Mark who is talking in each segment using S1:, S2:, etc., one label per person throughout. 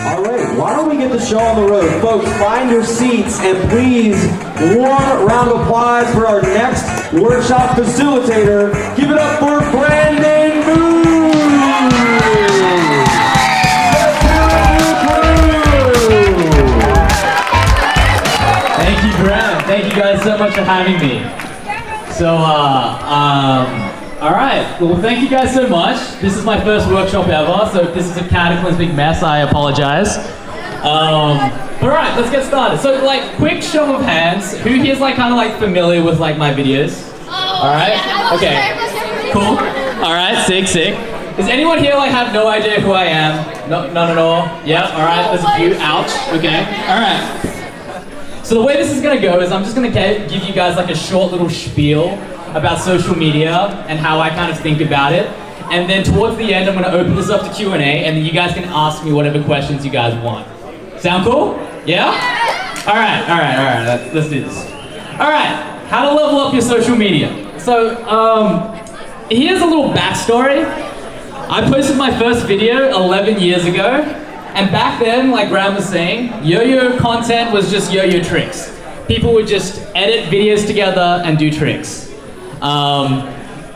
S1: All right, why don't we get the show on the road? Folks, find your seats and please, warm round of applause for our next workshop facilitator. Give it up for Brandon Moon!
S2: Thank you, Graham. Thank you guys so much for having me. So, all right. Well, thank you guys so much. This is my first workshop ever, so if this is a cataclysmic mess, I apologize. All right, let's get started. So, like, quick show of hands. Who here's like kind of like familiar with like my videos? All right. Okay. Cool. All right. Sick. Does anyone here like have no idea who I am? No, none at all. Yeah. All right. There's a few. Ouch. Okay. All right. So the way this is gonna go is I'm just gonna give you guys like a short little spiel about social media and how I kind of think about it. And then towards the end, I'm gonna open this up to Q&A and then you guys can ask me whatever questions you guys want. Sound cool? Yeah? All right, let's do this. All right, how to level up your social media. So, here's a little backstory. I posted my first video 11 years ago, and back then, like Graham was saying, yo-yo content was just yo-yo tricks. People would just edit videos together and do tricks. And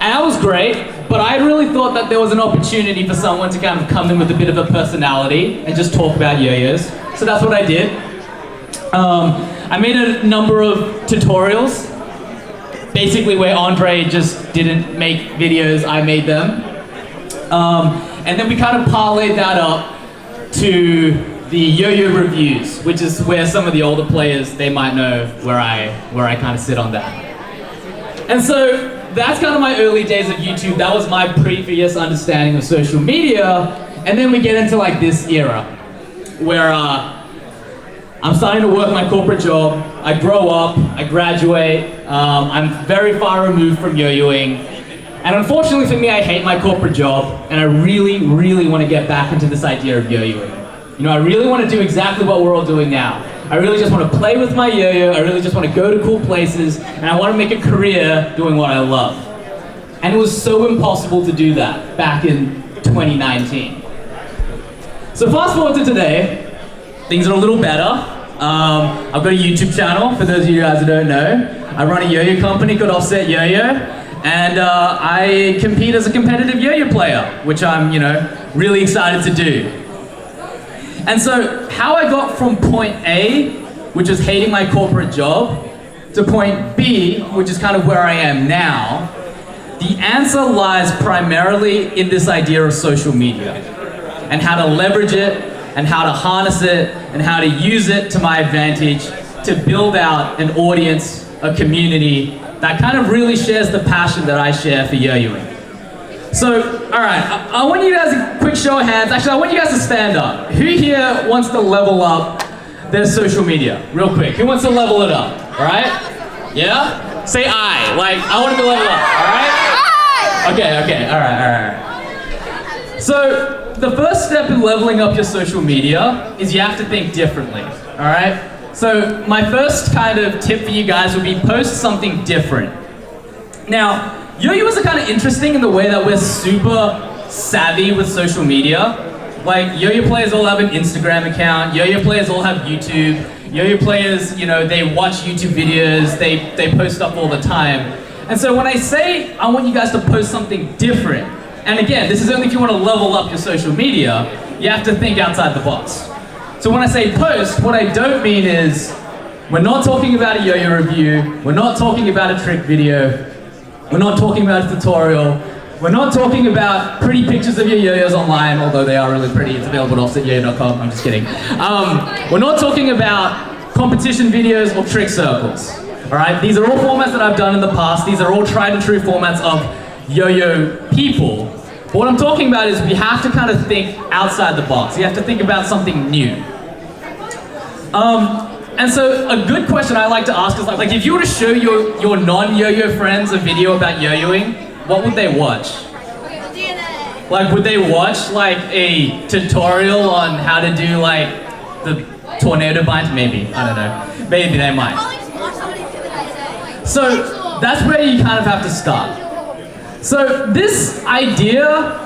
S2: that was great, but I really thought that there was an opportunity for someone to kind of come in with a bit of a personality and just talk about yo-yos. So that's what I did. I made a number of tutorials, basically where Andre just didn't make videos, I made them. And then we kind of parlayed that up to the yo-yo reviews, which is where some of the older players, they might know where I kind of sit on that. And so that's kind of my early days of YouTube. That was my previous understanding of social media. And then we get into like this era where I'm starting to work my corporate job. I grow up, I graduate. I'm very far removed from yo-yoing. And unfortunately for me, I hate my corporate job, and I really, really want to get back into this idea of yo-yoing. You know, I really want to do exactly what we're all doing now. I really just want to play with my yo-yo, I really just want to go to cool places, and I want to make a career doing what I love. And it was so impossible to do that back in 2019. So fast forward to today, things are a little better. I've got a YouTube channel, for those of you guys who don't know. I run a yo-yo company called Offset Yo-Yo. And I compete as a competitive yo-yo player, which I'm, really excited to do. And so how I got from point A, which is hating my corporate job, to point B, which is kind of where I am now, the answer lies primarily in this idea of social media and how to leverage it and how to harness it and how to use it to my advantage to build out an audience, a community that kind of really shares the passion that I share for yo-yoing. So, all right, I want you guys a quick show of hands. Actually, I want you guys to stand up. Who here wants to level up their social media? Real quick, who wants to level it up, all right? Yeah? Say I, like, I want to level up, all right? Okay, all right. So, the first step in leveling up your social media is you have to think differently, all right? So my first kind of tip for you guys would be post something different. Now, yo-yos are kind of interesting in the way that we're super savvy with social media. Like, yo-yo players all have an Instagram account, yo-yo players all have YouTube, yo-yo players, they watch YouTube videos, they post stuff all the time. And so when I say I want you guys to post something different, and again, this is only if you want to level up your social media, you have to think outside the box. So when I say post, what I don't mean is, we're not talking about a yo-yo review, we're not talking about a trick video, we're not talking about a tutorial, we're not talking about pretty pictures of your yo-yos online, although they are really pretty, it's available at offsetyoyo.com, I'm just kidding. We're not talking about competition videos or trick circles, all right? These are all formats that I've done in the past, these are all tried and true formats of yo-yo people. But what I'm talking about is we have to kind of think outside the box. You have to think about something new. And so a good question I like to ask is like if you were to show your non-yo-yo friends a video about yo-yoing, what would they watch? Like, would they watch like a tutorial on how to do like the tornado bind? Maybe, I don't know. Maybe they might. So that's where you kind of have to start. So this idea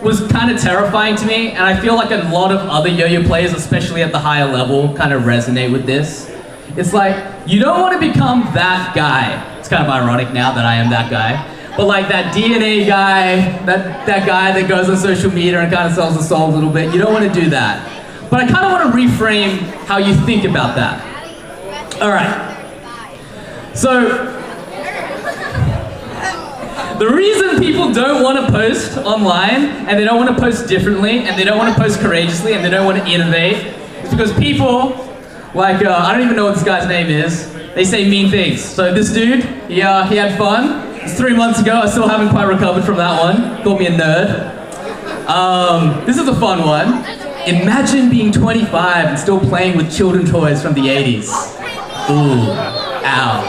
S2: was kind of terrifying to me, and I feel like a lot of other yo-yo players, especially at the higher level, kind of resonate with this. It's like, you don't want to become that guy. It's kind of ironic now that I am that guy. But like that DNA guy, that guy that goes on social media and kind of sells the soul a little bit, you don't want to do that. But I kind of want to reframe how you think about that. All right. So, the reason people don't want to post online, and they don't want to post differently, and they don't want to post courageously, and they don't want to innovate, is because people, like, I don't even know what this guy's name is, they say mean things. So this dude, he had fun. It was 3 months ago, I still haven't quite recovered from that one. Called me a nerd. This is a fun one. Imagine being 25 and still playing with children's toys from the 80s. Ooh, ow.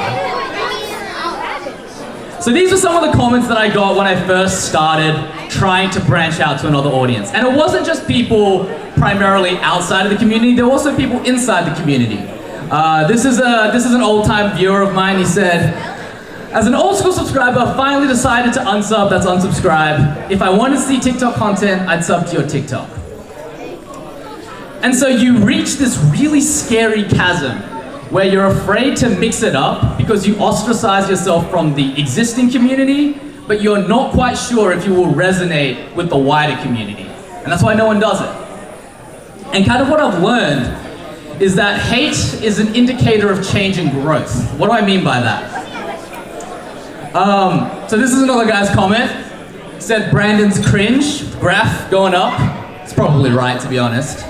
S2: So these were some of the comments that I got when I first started trying to branch out to another audience. And it wasn't just people primarily outside of the community, there were also people inside the community. This is an old-time viewer of mine. He said, as an old school subscriber, I finally decided to unsub, that's unsubscribe. If I wanted to see TikTok content, I'd sub to your TikTok. And so you reach this really scary chasm where you're afraid to mix it up because you ostracize yourself from the existing community, but you're not quite sure if you will resonate with the wider community. And that's why no one does it. And kind of what I've learned is that hate is an indicator of change and growth. What do I mean by that? So this is another guy's comment. He said Brandon's cringe, graph going up. It's probably right, to be honest.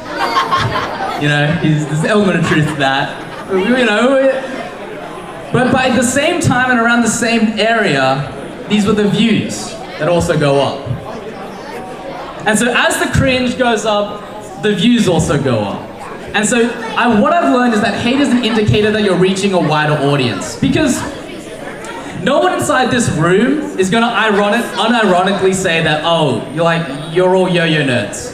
S2: You know, there's an element of truth to that. You know, but by the same time and around the same area, these were the views that also go up. And so as the cringe goes up, the views also go up. And so what I've learned is that hate is an indicator that you're reaching a wider audience. Because no one inside this room is gonna unironically say that, oh, you're all yo-yo nerds.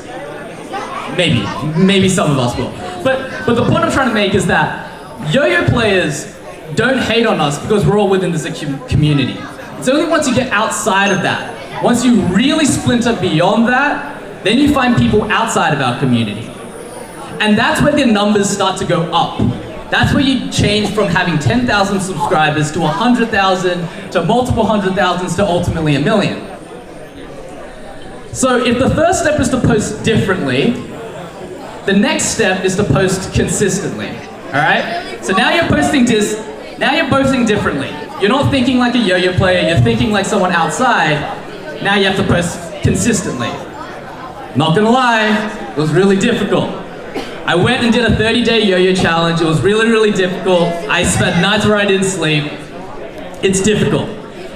S2: Maybe some of us will. But the point I'm trying to make is that yo-yo players don't hate on us because we're all within this community. It's only once you get outside of that, once you really splinter beyond that, then you find people outside of our community. And that's where the numbers start to go up. That's where you change from having 10,000 subscribers to 100,000 to multiple 100,000s to ultimately 1 million. So if the first step is to post differently, the next step is to post consistently. All right? So now you're posting differently. You're not thinking like a yo-yo player, you're thinking like someone outside. Now you have to post consistently. Not gonna lie, it was really difficult. I went and did a 30-day yo-yo challenge. It was really, really difficult. I spent nights where I didn't sleep. It's difficult.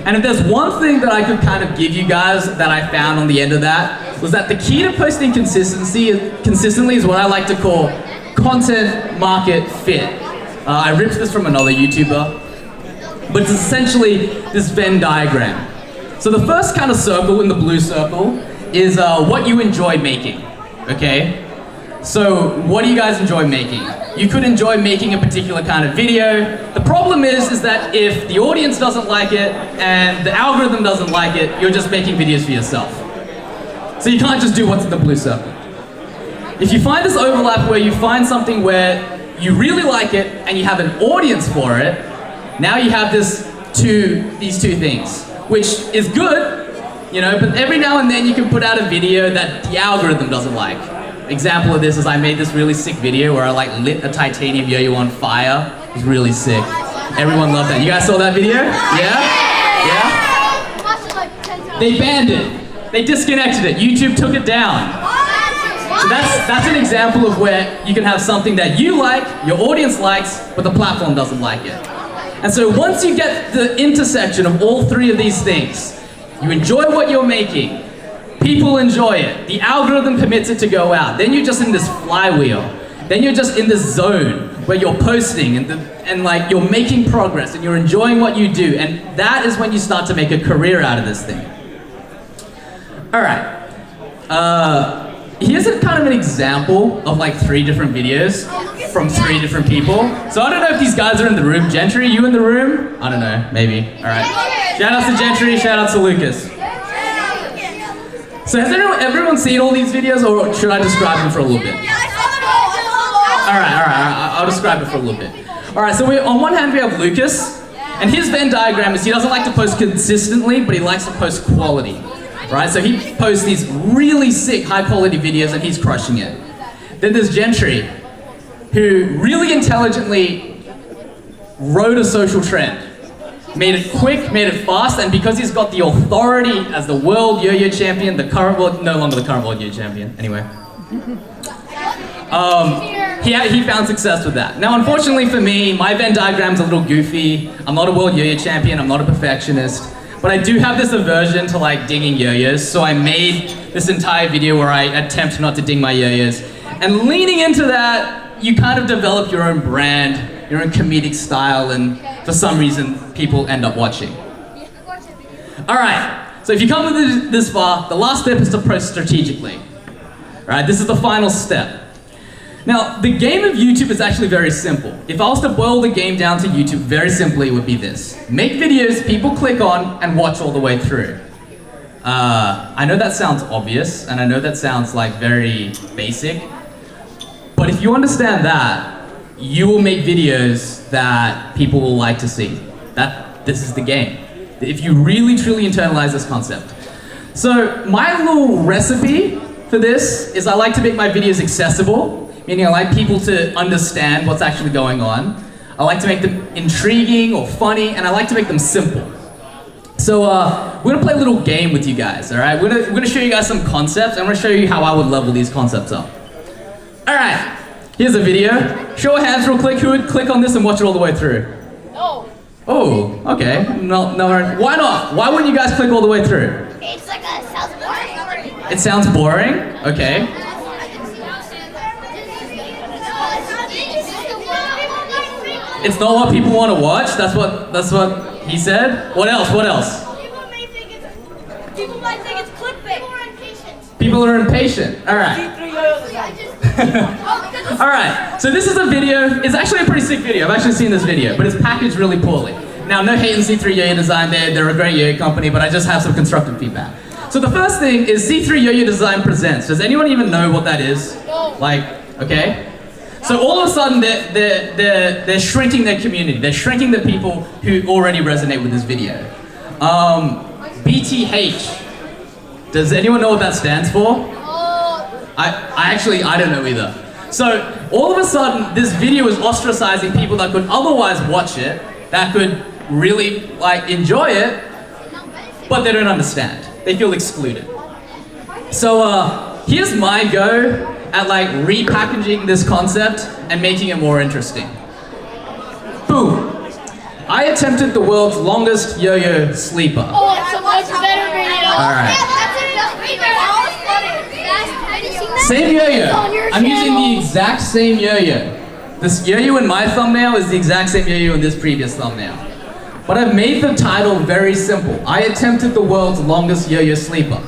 S2: And if there's one thing that I could kind of give you guys that I found on the end of that, was that the key to posting consistently is what I like to call content market fit. I ripped this from another YouTuber, but it's essentially this Venn diagram. So the first kind of circle in the blue circle is what you enjoy making, okay? So what do you guys enjoy making? You could enjoy making a particular kind of video. The problem is that if the audience doesn't like it and the algorithm doesn't like it, you're just making videos for yourself. So you can't just do what's in the blue circle. If you find this overlap where you find something where you really like it and you have an audience for it, now you have these two things, which is good, you know, but every now and then you can put out a video that the algorithm doesn't like. Example of this is I made this really sick video where I lit a titanium yo-yo on fire. It was really sick. Everyone loved that. You guys saw that video? Yeah? They banned it. They disconnected it. YouTube took it down. So that's an example of where you can have something that you like, your audience likes, but the platform doesn't like it. And so once you get the intersection of all three of these things, you enjoy what you're making, people enjoy it, the algorithm permits it to go out, then you're just in this flywheel. Then you're just in this zone where you're posting and like you're making progress and you're enjoying what you do, and that is when you start to make a career out of this thing. All right. Here's a kind of an example of like 3 different videos from 3 different people. So I don't know if these guys are in the room. Gentry, you in the room? I don't know, maybe. All right. Shout out to Gentry, shout out to Lucas.
S3: So has everyone seen all these videos, or should I describe them for a little bit? Alright, I'll describe it for a little bit. Alright, so on one hand we have Lucas, and his Venn diagram is he doesn't like to post consistently, but he likes to post quality. Right, so he posts these really sick, high quality videos and he's crushing it. Then there's Gentry, who really intelligently rode a social trend. Made it quick, made it fast, and because he's got the authority as the world yo-yo champion, the current world, no longer the current world yo-yo champion, anyway. He found success with that. Now, unfortunately for me, my Venn diagram's a little goofy. I'm not a world yo-yo champion, I'm not a perfectionist, but I do have this aversion to like dinging yo-yos, so I made this entire video where I attempt not to ding my yo-yos. And leaning into that, you kind of develop your own brand, your own comedic style, and for some reason, people end up watching. Alright, so if you come this far, the last step is to post strategically. Alright, this is the final step. Now, the game of YouTube is actually very simple. If I was to boil the game down to YouTube, very simply, it would be this. Make videos people click on and watch all the way through. I know that sounds obvious, and I know that sounds like very basic, but if you understand that, you will make videos that people will like to see. This is the game. If you really truly internalize this concept. So my little recipe for this is I like to make my videos accessible, meaning I like people to understand what's actually going on. I like to make them intriguing or funny, and I like to make them simple. So we're gonna play a little game with you guys, all right? We're gonna show you guys some concepts, and I'm gonna show you how I would level these concepts up. All right, here's a video. Show of hands real quick, who would click on this and watch it all the way through?
S4: No.
S3: Oh, okay. No, why not? Why wouldn't you guys click all the way through?
S4: It's like sounds boring.
S3: It sounds boring? Okay. It's not what people want to watch? That's what he said? What else?
S4: People might think it's clickbait. People are impatient.
S3: People are impatient. Alright. Alright, so this is a video. It's actually a pretty sick video. I've actually seen this video, but it's packaged really poorly. Now, no hate on C3 Yo-Yo Design, they're a great yo-yo company, but I just have some constructive feedback. So the first thing is C3 Yo-Yo Design Presents. Does anyone even know what that is?
S4: No.
S3: Like, okay? So all of a sudden, they're shrinking their community. They're shrinking the people who already resonate with this video. BTH. Does anyone know what that stands for? I don't know either. So all of a sudden, this video is ostracizing people that could otherwise watch it, that could really like enjoy it, but they don't understand. They feel excluded. So here's my go at like repackaging this concept and making it more interesting. Boom. I attempted the world's longest yo-yo sleeper.
S4: Oh, it's a much better video.
S3: Alright. Same yo-yo. I'm using the exact same yo-yo. This yo-yo in my thumbnail is the exact same yo-yo in this previous thumbnail. But I've made the title very simple. I attempted the world's longest yo-yo sleeper.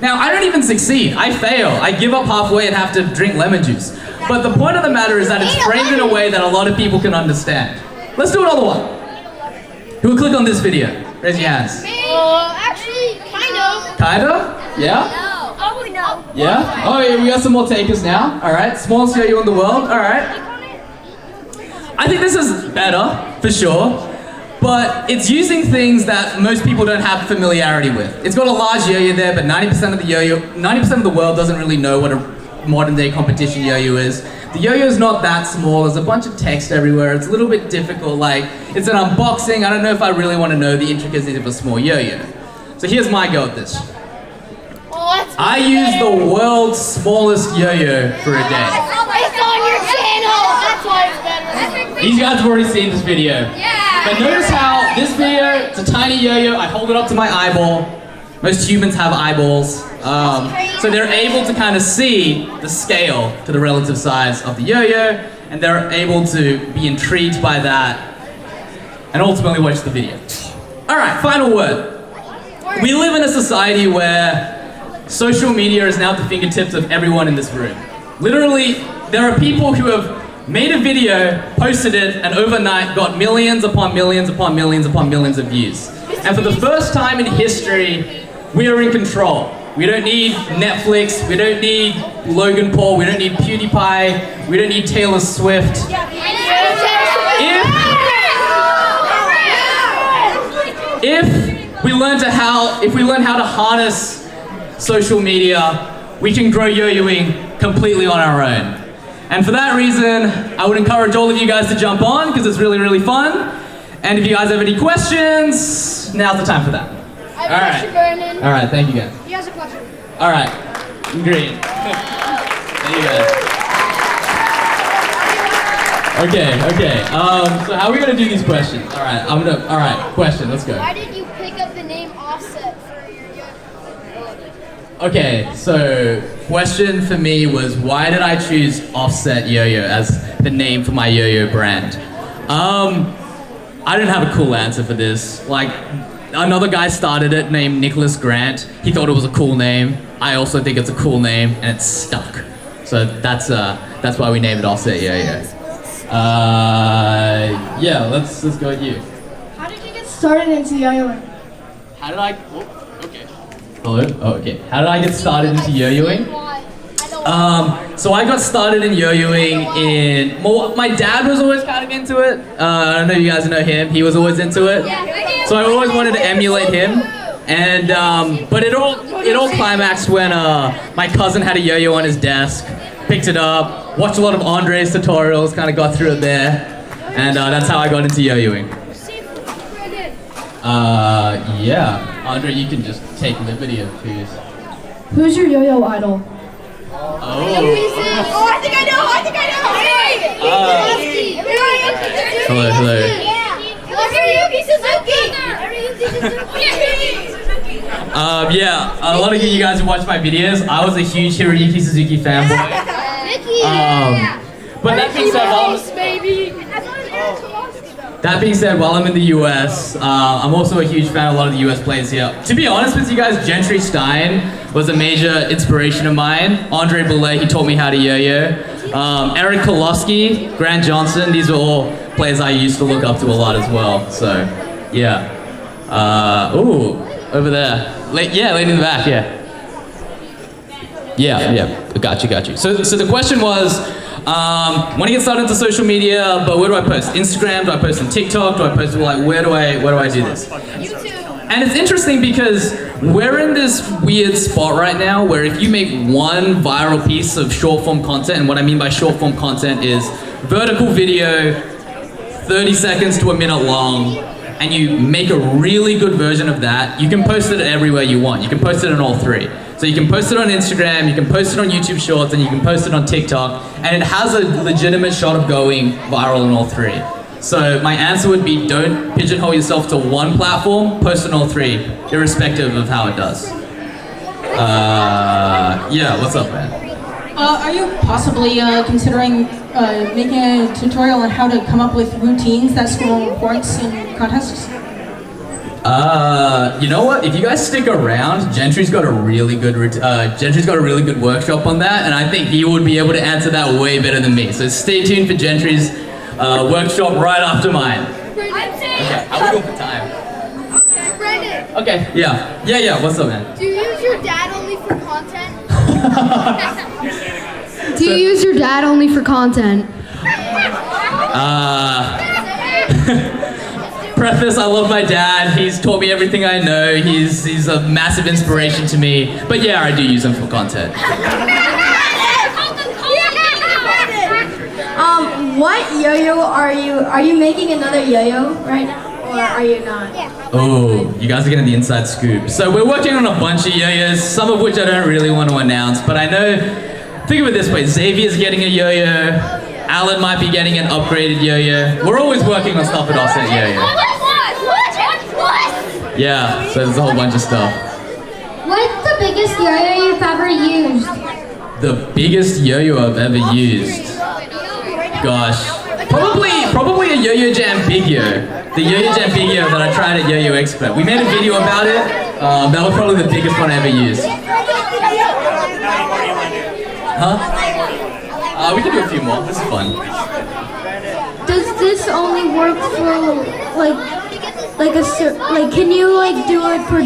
S3: Now, I don't even succeed. I fail. I give up halfway and have to drink lemon juice. But the point of the matter is that it's framed in a way that a lot of people can understand. Let's do another one. Who will click on this video? Raise your hands.
S4: Actually, kind of.
S3: Kind of? Yeah?
S4: Oh, no.
S3: Yeah? Oh, yeah, we got some more takers now. Alright, smallest yo-yo in the world. Alright. I think this is better, for sure. But it's using things that most people don't have familiarity with. It's got a large yo-yo there, but 90% of the world doesn't really know what a modern day competition yo-yo is. The yo-yo is not that small, there's a bunch of text everywhere, it's a little bit difficult, like, it's an unboxing, I don't know if I really want to know the intricacies of a small yo-yo. So here's my go at this. I use the world's smallest yo-yo for a day.
S4: It's on your channel. That's why it's better.
S3: These guys have already seen this video.
S4: Yeah.
S3: But notice how this video, it's a tiny yo-yo, I hold it up to my eyeball. Most humans have eyeballs. So they're able to kind of see the scale to the relative size of the yo-yo, and they're able to be intrigued by that, and ultimately watch the video. Alright, final word. We live in a society where social media is now at the fingertips of everyone in this room. Literally, there are people who have made a video, posted it, and overnight got millions upon millions upon millions upon millions of views. And for the first time in history, we are in control. We don't need Netflix. We don't need Logan Paul. We don't need PewDiePie. We don't need Taylor Swift. If we learn how to harness social media, we can grow yo-yoing completely on our own. And for that reason, I would encourage all of you guys to jump on because it's really, really fun. And if you guys have any questions, now's the time for that.
S4: I have a question, Brandon.
S3: All right, thank you guys.
S4: He has a question.
S3: All right, green. Thank you guys. Okay. So how are we gonna do these questions? All right, question. Let's go.
S4: Why did you pick up the name Offset for your yo-yo?
S3: Okay, so question for me was why did I choose Offset Yo-Yo as the name for my yo-yo brand? I didn't have a cool answer for this. Like, another guy started it named Nicholas Grant. He thought it was a cool name. I also think it's a cool name, and it's stuck. So that's why we named it Offset Yo-Yo. Yeah, let's go with you.
S4: How did you get started into yo-yoing?
S3: How did I? Oh, okay. Hello. Oh, okay. How did I get started into yo-yoing? So I got started in yo-yoing in. Well, my dad was always kind of into it. I don't know if you guys know him. He was always into it. So I always wanted to emulate him. And but it all climaxed when my cousin had a yo-yo on his desk. Picked it up, watched a lot of Andre's tutorials, kind of got through it there, and that's how I got into yo-yoing. Yeah. Andre, you can just take liberty of who's.
S5: Who's your yo-yo idol?
S3: Oh.
S4: Oh, I think I know.
S3: Hello. Yeah, a lot of you guys who watch my videos, I was a huge Hiroyuki Suzuki fanboy. But that being said, while I'm in the US, I'm also a huge fan of a lot of the US players here. To be honest with you guys, Gentry Stein was a major inspiration of mine. Andre Boulay, he taught me how to yo-yo. Eric Koloski, Grant Johnson, these are all players I used to look up to a lot as well. So, yeah. Ooh, over there. Lady in the back, yeah. Yeah, got you. So the question was, when I get started into social media, but where do I post? Instagram? Do I post on TikTok? Do I post where do I do this?
S4: YouTube.
S3: And it's interesting because we're in this weird spot right now where if you make one viral piece of short form content, and what I mean by short form content is vertical video, 30 seconds to a minute long, and you make a really good version of that, you can post it everywhere you want. You can post it on all three. So you can post it on Instagram, you can post it on YouTube Shorts, and you can post it on TikTok, and it has a legitimate shot of going viral on all three. So my answer would be don't pigeonhole yourself to one platform, post on all three, irrespective of how it does. Yeah, what's up, man?
S5: Are you possibly considering making a tutorial on how to come up with routines that score points in contests?
S3: You know what? If you guys stick around, Gentry's got a really good workshop on that, and I think he would be able to answer that way better than me. So stay tuned for Gentry's workshop right after mine. Okay, how are we doing for time?
S4: Brandon,
S3: Okay, yeah. What's up, man?
S4: do you use your dad only for content?
S5: Do you use your dad only for content?
S3: Preface, I love my dad. He's taught me everything I know. He's a massive inspiration to me. But yeah, I do use him for content.
S5: What yo-yo are you making another yo-yo right now, or are you not?
S3: Oh, you guys are getting the inside scoop. So we're working on a bunch of yo-yos, some of which I don't really want to announce, but I know, think of it this way, Xavier's getting a yo-yo, Alan might be getting an upgraded yo-yo. We're always working on stuff at Offset Yo-Yo. Yeah, so there's a whole bunch of stuff.
S6: What's the biggest yo-yo you've ever used?
S3: The biggest yo-yo I've ever used? Gosh, probably a Yo-Yo Jam Big Yo. The Yo-Yo Jam Big Yo that I tried at Yo-Yo Expert. We made a video about it. That was probably the biggest one I ever used. Huh? We can do a few more. This is fun.
S6: Does this only work for, like, like can you like do it for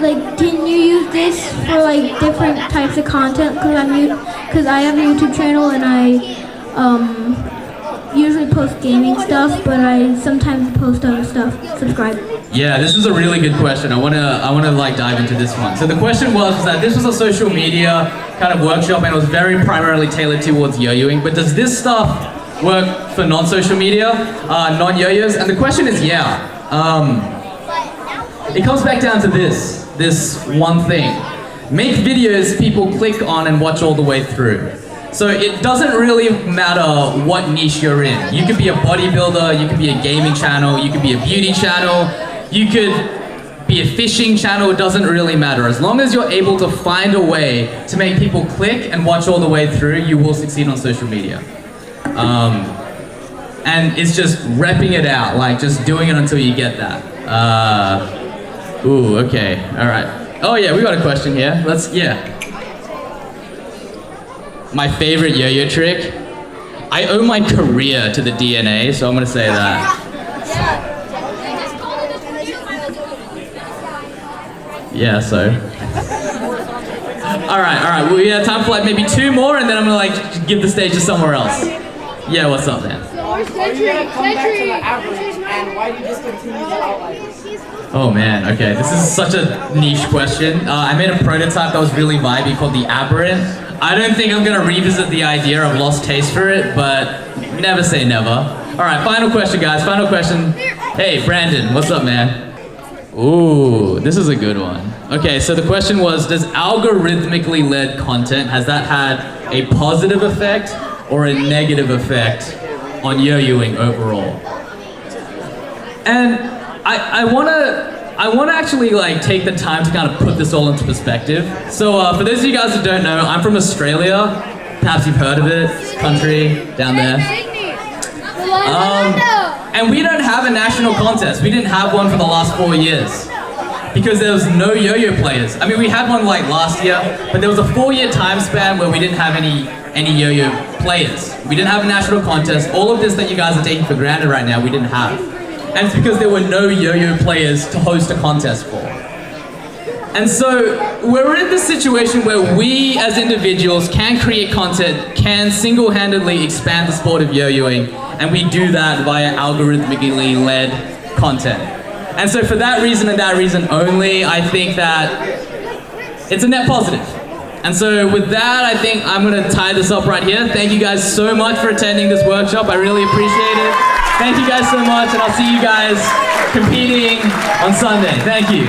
S6: like can you use this for like different types of content? Because I have a YouTube channel and I usually post gaming stuff, but I sometimes post other stuff. Subscribe.
S3: Yeah, this is a really good question. I wanna like dive into this one. So the question was that this was a social media kind of workshop and it was very primarily tailored towards yo-yoing. But does this stuff work for non-social media, non-yo-yos? And the question is yeah. It comes back down to this one thing. Make videos people click on and watch all the way through. So it doesn't really matter what niche you're in. You could be a bodybuilder, you could be a gaming channel, you could be a beauty channel, you could be a fishing channel, it doesn't really matter. As long as you're able to find a way to make people click and watch all the way through, you will succeed on social media. And it's just repping it out, like just doing it until you get that. Ooh, okay, all right. Oh yeah, we got a question here. My favorite yo-yo trick? I owe my career to the DNA, so I'm gonna say that. Yeah, so. All right, we have time for like maybe 2 more and then I'm gonna like give the stage to somewhere else. Yeah, what's up, man?
S7: Are you gonna come back to the average, and why do you discontinue the outliers?
S3: Oh man, okay, this is such a niche question. I made a prototype that was really vibey called the Aberrant. I don't think I'm gonna revisit the idea. I've lost taste for it, but never say never. All right, final question, guys, final question. Hey, Brandon, what's up, man? Ooh, this is a good one. Okay, so the question was, does algorithmically led content, has that had a positive effect or a negative effect on yo-yoing overall? And I wanna actually like take the time to kind of put this all into perspective. So for those of you guys that don't know, I'm from Australia. Perhaps you've heard of it, country down there. And we don't have a national contest. We didn't have one for the last 4 years because there was no yo-yo players. I mean, we had one like last year, but there was a 4-year time span where we didn't have any yo-yo players. We didn't have a national contest. All of this that you guys are taking for granted right now, we didn't have. And it's because there were no yo-yo players to host a contest for. And so we're in this situation where we as individuals can create content, can single-handedly expand the sport of yo-yoing, and we do that via algorithmically led content. And so for that reason and that reason only, I think that it's a net positive. And so with that, I think I'm gonna tie this up right here. Thank you guys so much for attending this workshop. I really appreciate it. Thank you guys so much, and I'll see you guys competing on Sunday. Thank you.